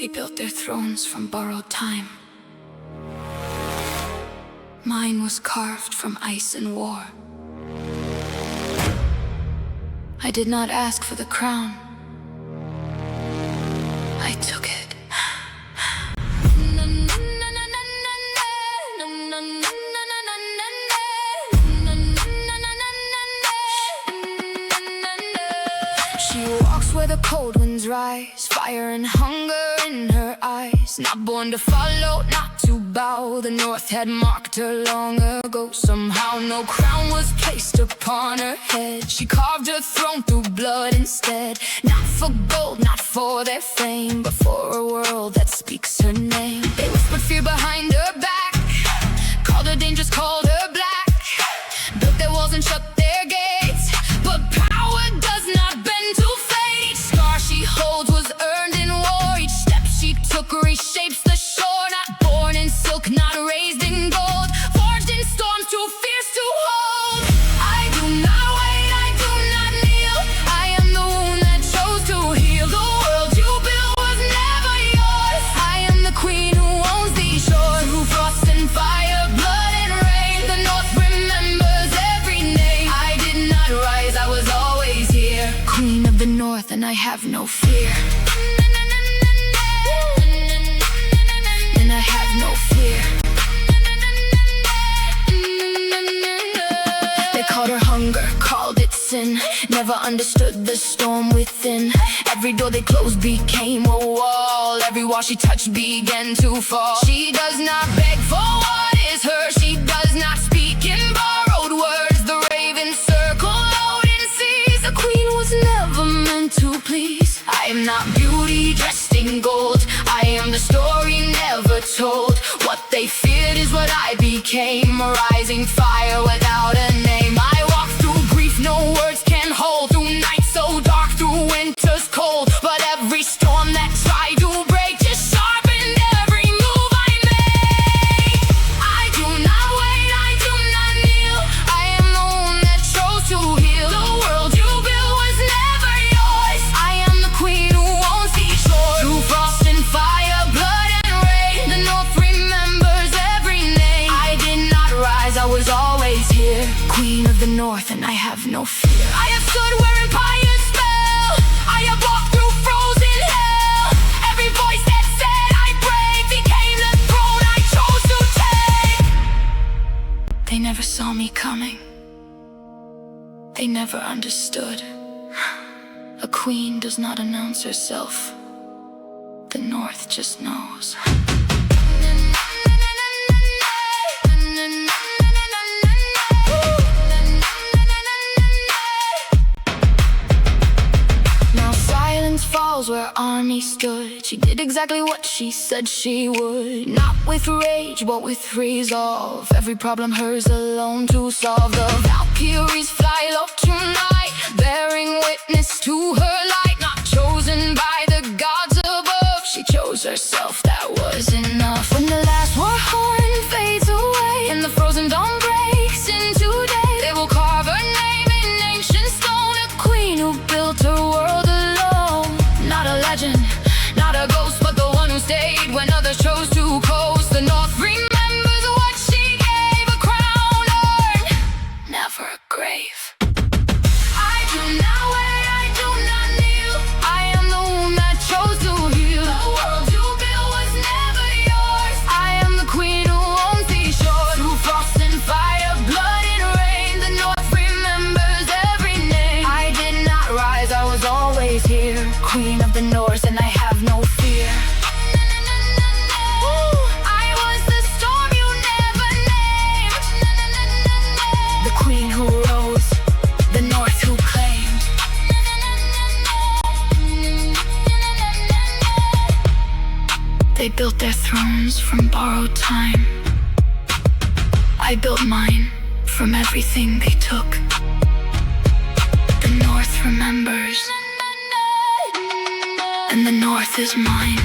They built their thrones from borrowed time. Mine was carved from ice and war. I did not ask for the crown. I took it. She walks where the cold winds rise, fire and hunger in her eyes. Not born to follow, not to bow. The North had marked her long ago. Somehow no crown was placed upon her head. She carved her throne through blood instead. Not for gold, not for their fame, but for a world that speaks her name. They whispered fear behind her back, called her dangerous, called her black, built their walls and shut their gates. But power does not bend to fate. Each scar she holds was earned in war. Each step she took reshapes the shore. Not born in silk, not raised in gold, forged in storms too fierce to hold. I do not wait, I do not kneel. I am the wound that chose to heal. The world you built was never yours. I am the queen who owns these shores. Through frost and fire, blood and rain, the North remembers every name. I did not rise, I was always here. Queen of the North, and I have no fear. And I have no fear. They called her hunger, called it sin. Never understood the storm within. Every door they closed became a wall. Every wall she touched began to fall. She does not beg for what is hers. She does not speak in borrowed words. The ravens circle Odin seas. The queen was never meant to please. I am not beauty dressed in gold. I am the story never told. What they feared is what I became. A rising fire without a name. I walk through grief no words can hold. Through nights so dark, through winters cold. But every storm that tried to break just sharpened every move I made. I do not wait, I do not kneel. I am the one that chose to heal. The world you built was never yours. I am the queen who owns these shores. Through frost and fire, blood and rain, the North remembers every name. I did not rise, I was always here. Queen of the North, and I have no fear. I have stood where empires fell. I have walked through frozen hell. Every voice that said I'd break became the throne I chose to take. They never saw me coming. They never understood. A queen does not announce herself. The North just knows. Now silence falls where armies stood. She did exactly what she said she would. Not with rage, but with resolve. Every problem hers alone to solve. The Valkyries fly low tonight, bearing witness to her light. Not chosen by the gods above, she chose herself, that was enough. When the last war horn fades away and the frozen dawn breaks into day, they will carve her name in ancient stone. A queen who built her world alone. Not a legend, not a ghost, but the one who stayed when others chose to coast. The North remembers what she gave. A crown earned, never a grave. I do not wait, I do not kneel. I am the one that chose to heal. The world you built was never yours. I am the queen who owns these shores. Through frost and fire, blood and rain, the North remembers every name. I did not rise, I was always here. Queen of the North, and I have no fear. I was the storm you never named. The queen who rose, the North who claimed. They built their thrones from borrowed time. I built mine from everything they took. The North remembers, and the North is mine.